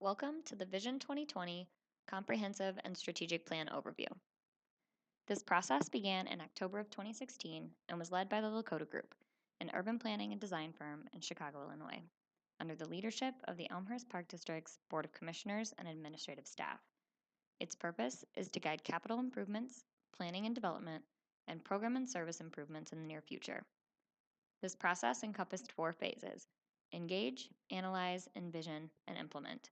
Welcome to the Vision 2020 Comprehensive and Strategic Plan Overview. This process began in October of 2016 and was led by the Lakota Group, an urban planning and design firm in Chicago, Illinois, under the leadership of the Elmhurst Park District's Board of Commissioners and administrative staff. Its purpose is to guide capital improvements, planning and development, and program and service improvements in the near future. This process encompassed 4 phases: engage, analyze, envision, and implement.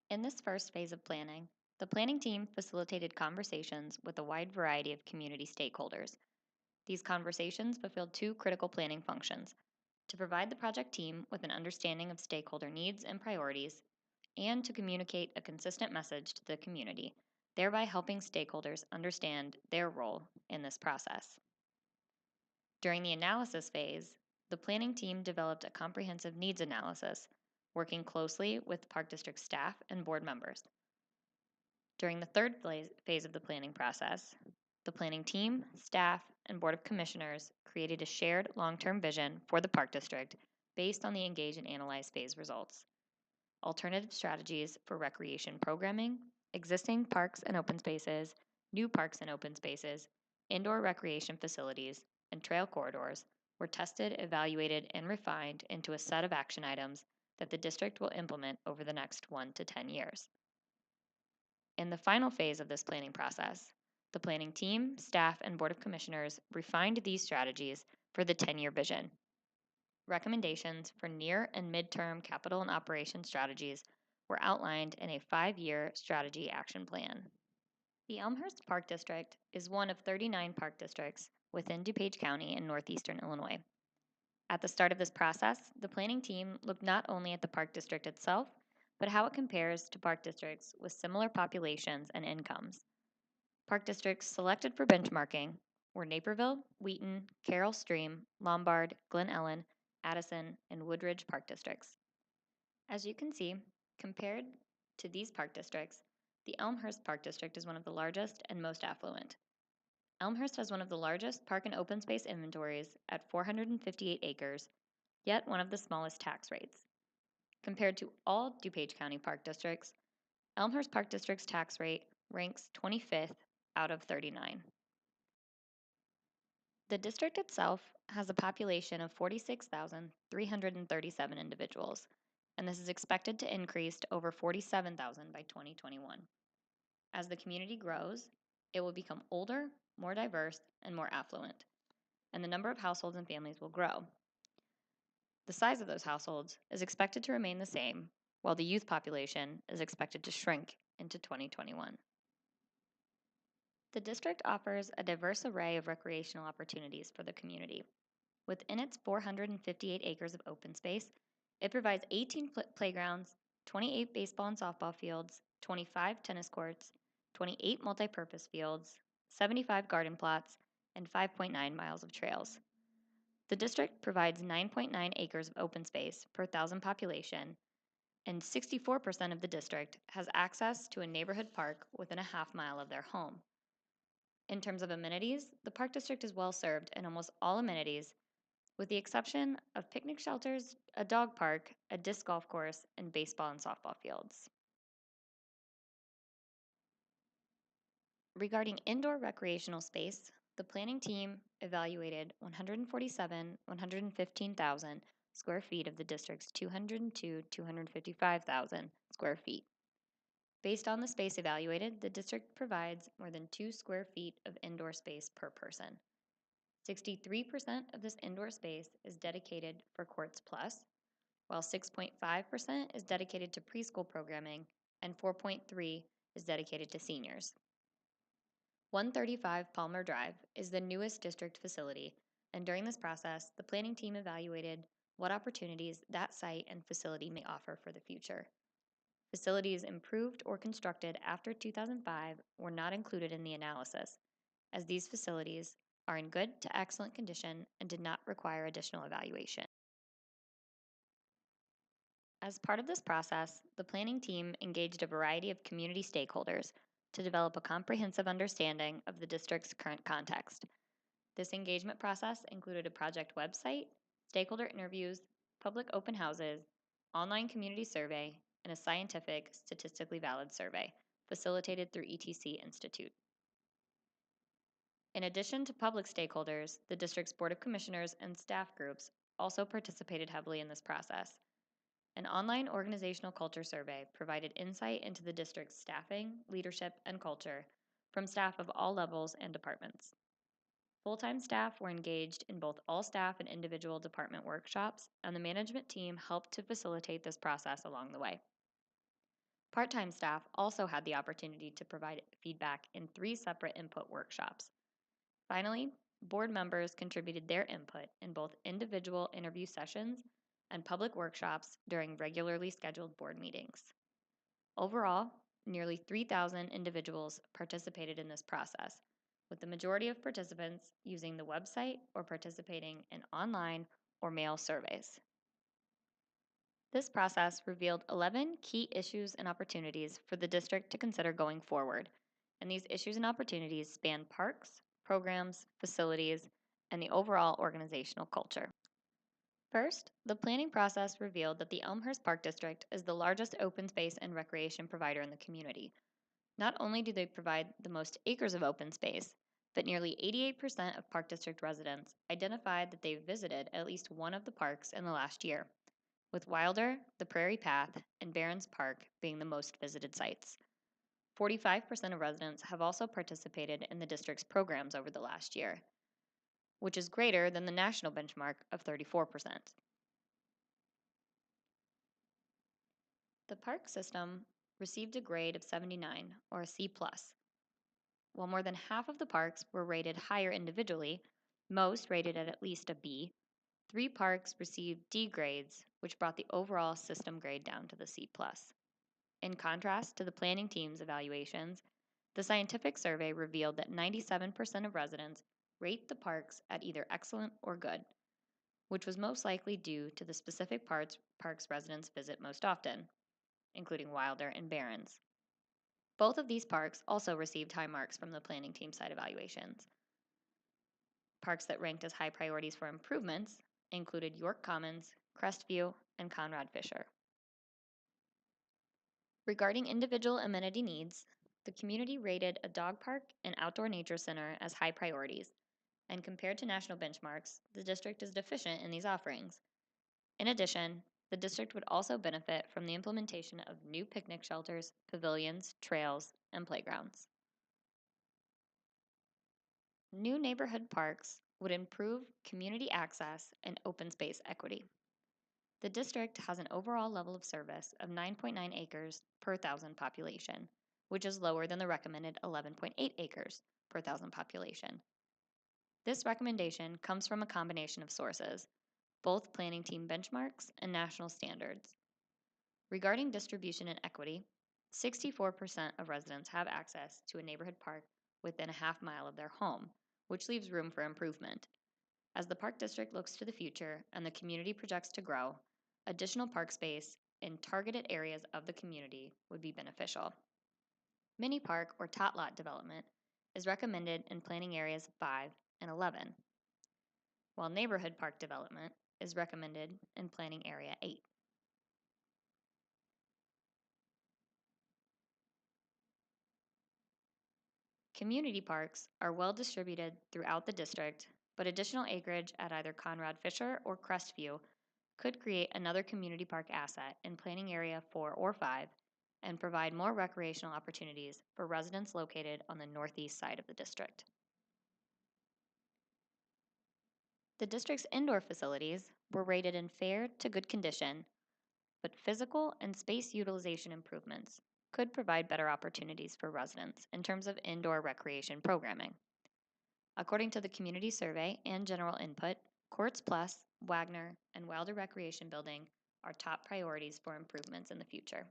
In this first phase of planning, the planning team facilitated conversations with a wide variety of community stakeholders. These conversations fulfilled 2 critical planning functions: to provide the project team with an understanding of stakeholder needs and priorities, and to communicate a consistent message to the community, thereby helping stakeholders understand their role in this process. During the analysis phase, the planning team developed a comprehensive needs analysis, working closely with Park District staff and board members. During the third phase of the planning process, the planning team, staff, and Board of Commissioners created a shared long-term vision for the Park District based on the Engage and Analyze phase results. Alternative strategies for recreation programming, existing parks and open spaces, new parks and open spaces, indoor recreation facilities, and trail corridors were tested, evaluated, and refined into a set of action items that the district will implement over the next 1 to 10 years. In the final phase of this planning process, the planning team, staff, and Board of Commissioners refined these strategies for the 10-year vision. Recommendations for near and midterm capital and operation strategies were outlined in a 5-year strategy action plan. The Elmhurst Park District is one of 39 park districts within DuPage County in northeastern Illinois. At the start of this process, the planning team looked not only at the park district itself, but how it compares to park districts with similar populations and incomes. Park districts selected for benchmarking were Naperville, Wheaton, Carroll Stream, Lombard, Glen Ellen, Addison, and Woodridge park districts. As you can see, compared to these park districts, the Elmhurst Park District is one of the largest and most affluent. Elmhurst has one of the largest park and open space inventories at 458 acres, yet one of the smallest tax rates. Compared to all DuPage County park districts, Elmhurst Park District's tax rate ranks 25th out of 39. The district itself has a population of 46,337 individuals, and this is expected to increase to over 47,000 by 2021. As the community grows, it will become older, more diverse, and more affluent, and the number of households and families will grow. The size of those households is expected to remain the same, while the youth population is expected to shrink into 2021. The district offers a diverse array of recreational opportunities for the community. Within its 458 acres of open space, it provides 18 playgrounds, 28 baseball and softball fields, 25 tennis courts, 28 multi-purpose fields, 75 garden plots, and 5.9 miles of trails. The district provides 9.9 acres of open space per 1,000 population, and 64% of the district has access to a neighborhood park within a half-mile of their home. In terms of amenities, the Park District is well served in almost all amenities, with the exception of picnic shelters, a dog park, a disc golf course, and baseball and softball fields. Regarding indoor recreational space, the planning team evaluated 115,000 square feet of the district's 255,000 square feet. Based on the space evaluated, the district provides more than 2 square feet of indoor space per person. 63% of this indoor space is dedicated for Courts Plus, while 6.5% is dedicated to preschool programming and 4.3% is dedicated to seniors. 135 Palmer Drive is the newest district facility, and during this process, the planning team evaluated what opportunities that site and facility may offer for the future. Facilities improved or constructed after 2005 were not included in the analysis, as these facilities are in good to excellent condition and did not require additional evaluation. As part of this process, the planning team engaged a variety of community stakeholders to develop a comprehensive understanding of the district's current context. This engagement process included a project website, stakeholder interviews, public open houses, online community survey, and a scientific, statistically valid survey, facilitated through ETC Institute. In addition to public stakeholders, the district's Board of Commissioners and staff groups also participated heavily in this process. An online organizational culture survey provided insight into the district's staffing, leadership, and culture from staff of all levels and departments. Full-time staff were engaged in both all staff and individual department workshops, and the management team helped to facilitate this process along the way. Part-time staff also had the opportunity to provide feedback in 3 separate input workshops. Finally, board members contributed their input in both individual interview sessions and public workshops during regularly scheduled board meetings. Overall, nearly 3,000 individuals participated in this process, with the majority of participants using the website or participating in online or mail surveys. This process revealed 11 key issues and opportunities for the district to consider going forward, and these issues and opportunities span parks, programs, facilities, and the overall organizational culture. First, the planning process revealed that the Elmhurst Park District is the largest open space and recreation provider in the community. Not only do they provide the most acres of open space, but nearly 88% of Park District residents identified that they visited at least one of the parks in the last year, with Wilder, the Prairie Path, and Barron's Park being the most visited sites. 45% of residents have also participated in the district's programs over the last year, which is greater than the national benchmark of 34%. The park system received a grade of 79, or a C+. While more than half of the parks were rated higher individually, most rated at least a B, 3 parks received D grades, which brought the overall system grade down to the C+. In contrast to the planning team's evaluations, the scientific survey revealed that 97% of residents rate the parks at either excellent or good, which was most likely due to the specific parks residents visit most often, including Wilder and Barron's. Both of these parks also received high marks from the planning team side evaluations. Parks that ranked as high priorities for improvements included York Commons, Crestview, and Conrad Fisher. Regarding individual amenity needs, the community rated a dog park and outdoor nature center as high priorities, and compared to national benchmarks, the district is deficient in these offerings. In addition, the district would also benefit from the implementation of new picnic shelters, pavilions, trails, and playgrounds. New neighborhood parks would improve community access and open space equity. The district has an overall level of service of 9.9 acres per 1,000 population, which is lower than the recommended 11.8 acres per 1,000 population. This recommendation comes from a combination of sources, both planning team benchmarks and national standards. Regarding distribution and equity, 64% of residents have access to a neighborhood park within a half mile of their home, which leaves room for improvement. As the Park District looks to the future and the community projects to grow, additional park space in targeted areas of the community would be beneficial. Mini park or tot lot development is recommended in planning areas 5 and 11, while neighborhood park development is recommended in planning area 8. Community parks are well distributed throughout the district, but additional acreage at either Conrad Fisher or Crestview could create another community park asset in planning area 4 or 5 and provide more recreational opportunities for residents located on the northeast side of the district. The district's indoor facilities were rated in fair to good condition, but physical and space utilization improvements could provide better opportunities for residents in terms of indoor recreation programming. According to the community survey and general input, Courts Plus, Wagner, and Wilder Recreation Building are top priorities for improvements in the future.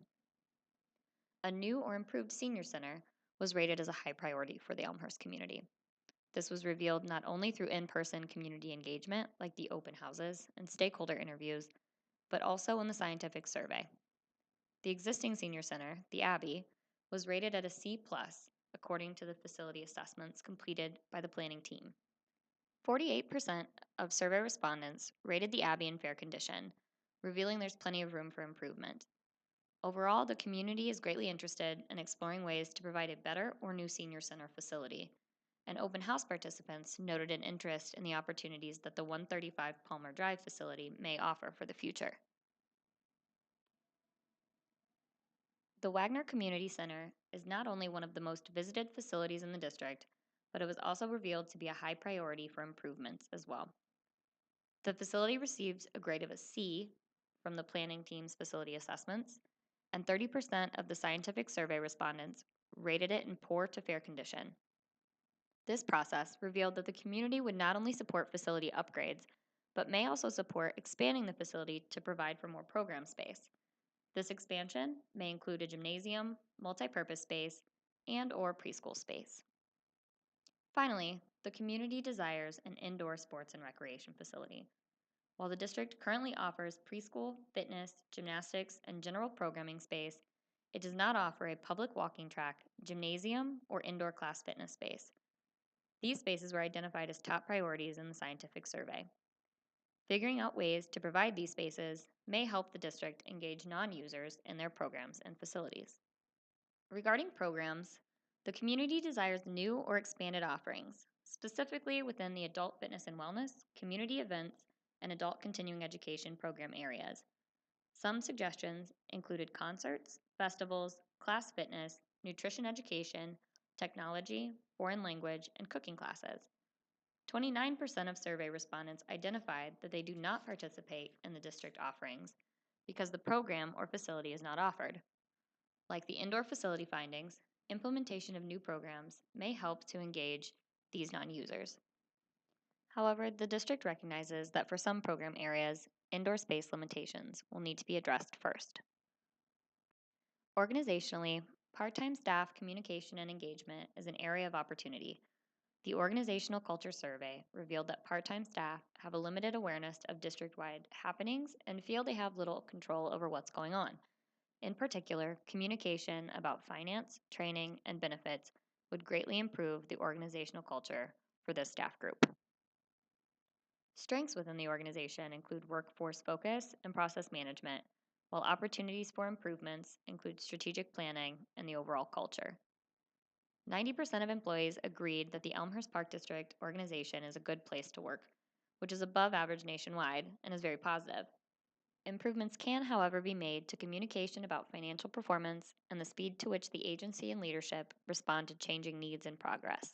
A new or improved senior center was rated as a high priority for the Elmhurst community. This was revealed not only through in-person community engagement, like the open houses and stakeholder interviews, but also in the scientific survey. The existing senior center, the Abbey, was rated at a C+, according to the facility assessments completed by the planning team. 48% of survey respondents rated the Abbey in fair condition, revealing there's plenty of room for improvement. Overall, the community is greatly interested in exploring ways to provide a better or new senior center facility. And open house participants noted an interest in the opportunities that the 135 Palmer Drive facility may offer for the future. The Wagner Community Center is not only one of the most visited facilities in the district, but it was also revealed to be a high priority for improvements as well. The facility received a grade of a C from the planning team's facility assessments, and 30% of the scientific survey respondents rated it in poor to fair condition. This process revealed that the community would not only support facility upgrades, but may also support expanding the facility to provide for more program space. This expansion may include a gymnasium, multi-purpose space, and/or preschool space. Finally, the community desires an indoor sports and recreation facility. While the district currently offers preschool, fitness, gymnastics, and general programming space, it does not offer a public walking track, gymnasium, or indoor class fitness space. These spaces were identified as top priorities in the scientific survey. Figuring out ways to provide these spaces may help the district engage non-users in their programs and facilities. Regarding programs, the community desires new or expanded offerings, specifically within the adult fitness and wellness, community events, and adult continuing education program areas. Some suggestions included concerts, festivals, class fitness, nutrition education, technology, foreign language, and cooking classes. 29% of survey respondents identified that they do not participate in the district offerings because the program or facility is not offered. Like the indoor facility findings, implementation of new programs may help to engage these non-users. However, the district recognizes that for some program areas, indoor space limitations will need to be addressed first. Organizationally, part-time staff communication and engagement is an area of opportunity. The Organizational Culture Survey revealed that part-time staff have a limited awareness of district-wide happenings and feel they have little control over what's going on. In particular, communication about finance, training, and benefits would greatly improve the organizational culture for this staff group. Strengths within the organization include workforce focus and process management, while opportunities for improvements include strategic planning and the overall culture. 90% of employees agreed that the Elmhurst Park District organization is a good place to work, which is above average nationwide and is very positive. Improvements can, however, be made to communication about financial performance and the speed to which the agency and leadership respond to changing needs and progress.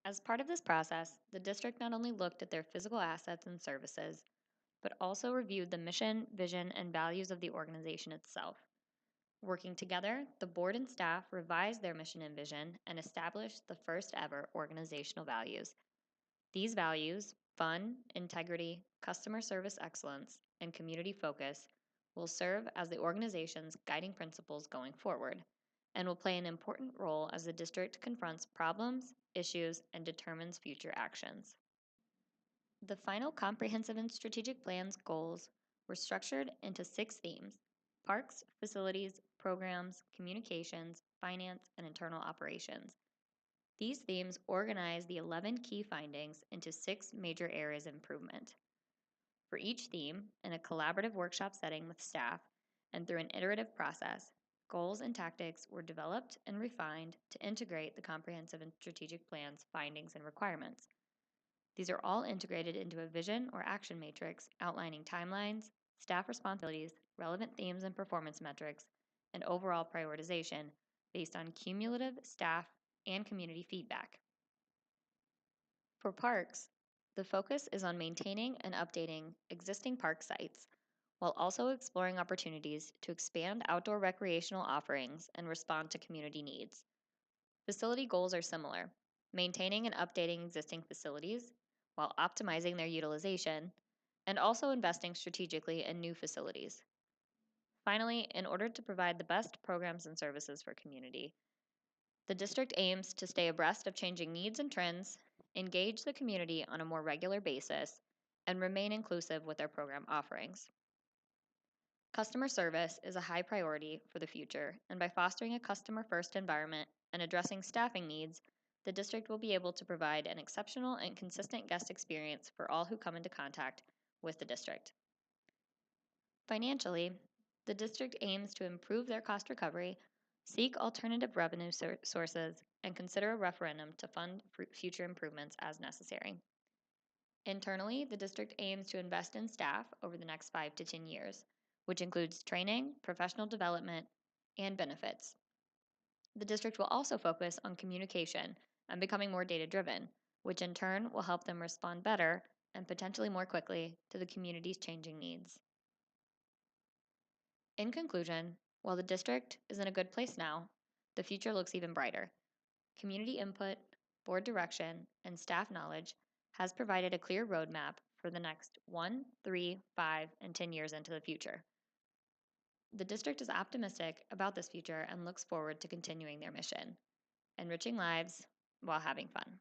As part of this process, the district not only looked at their physical assets and services, but also reviewed the mission, vision, and values of the organization itself. Working together, the board and staff revised their mission and vision and established the first ever organizational values. These values, fun, integrity, customer service excellence, and community focus, will serve as the organization's guiding principles going forward and will play an important role as the district confronts problems, issues, and determines future actions. The final comprehensive and strategic plan's goals were structured into 6 themes: parks, facilities, programs, communications, finance, and internal operations. These themes organize the 11 key findings into 6 major areas of improvement. For each theme, in a collaborative workshop setting with staff and through an iterative process, goals and tactics were developed and refined to integrate the comprehensive and strategic plan's findings and requirements. These are all integrated into a vision or action matrix outlining timelines, staff responsibilities, relevant themes and performance metrics, and overall prioritization based on cumulative staff and community feedback. For parks, the focus is on maintaining and updating existing park sites while also exploring opportunities to expand outdoor recreational offerings and respond to community needs. Facility goals are similar: maintaining and updating existing facilities while optimizing their utilization, and also investing strategically in new facilities. Finally, in order to provide the best programs and services for community, the district aims to stay abreast of changing needs and trends, engage the community on a more regular basis, and remain inclusive with their program offerings. Customer service is a high priority for the future, and by fostering a customer-first environment and addressing staffing needs, the district will be able to provide an exceptional and consistent guest experience for all who come into contact with the district. Financially, the district aims to improve their cost recovery, seek alternative revenue sources, and consider a referendum to fund future improvements as necessary. Internally, the district aims to invest in staff over the next 5 to 10 years, which includes training, professional development, and benefits. The district will also focus on communication and becoming more data driven, which in turn will help them respond better and potentially more quickly to the community's changing needs. In conclusion, while the district is in a good place now, the future looks even brighter. Community input, board direction, and staff knowledge has provided a clear roadmap for the next 1, 3, 5, and 10 years into the future. The district is optimistic about this future and looks forward to continuing their mission, enriching lives while having fun.